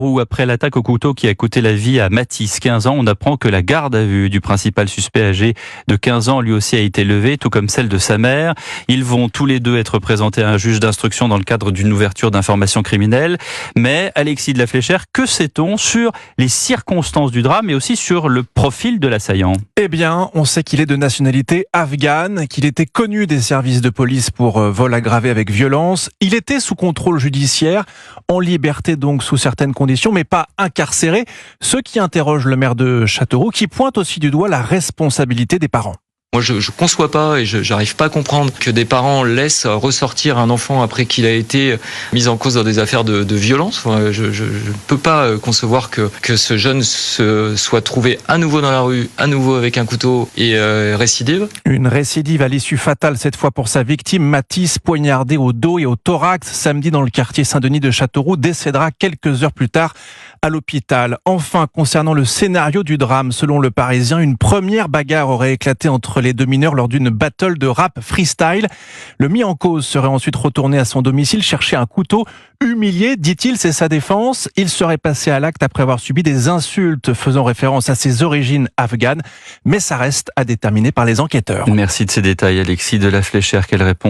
Ou après l'attaque au couteau qui a coûté la vie à Mathis, 15 ans, on apprend que la garde à vue du principal suspect âgé de 15 ans lui aussi a été levée, tout comme celle de sa mère. Ils vont tous les deux être présentés à un juge d'instruction dans le cadre d'une ouverture d'information criminelle. Mais Alexis de la Fléchère, que sait-on sur les circonstances du drame et aussi sur le profil de l'assaillant ? Eh bien, on sait qu'il est de nationalité afghane, qu'il était connu des services de police pour vol aggravé avec violence. Il était sous contrôle judiciaire, en liberté donc sous certaines conditions, mais pas incarcéré. Ce qui interroge le maire de Châteauroux, qui pointe aussi du doigt la responsabilité des parents. Moi, je conçois pas et j'arrive pas à comprendre que des parents laissent ressortir un enfant après qu'il a été mis en cause dans des affaires de violence. Enfin, je ne peux pas concevoir que ce jeune soit trouvé à nouveau dans la rue, à nouveau avec un couteau et récidive. Une récidive à l'issue fatale cette fois pour sa victime. Mathis, poignardé au dos et au thorax samedi dans le quartier Saint-Denis de Châteauroux, décédera quelques heures plus tard à l'hôpital. Enfin, concernant le scénario du drame, selon Le Parisien, une première bagarre aurait éclaté entre les deux mineurs lors d'une battle de rap freestyle. Le mis en cause serait ensuite retourné à son domicile chercher un couteau. Humilié, dit-il, c'est sa défense. Il serait passé à l'acte après avoir subi des insultes faisant référence à ses origines afghanes. Mais ça reste à déterminer par les enquêteurs. Merci de ces détails, Alexis de la Fléchère. Quelle réponse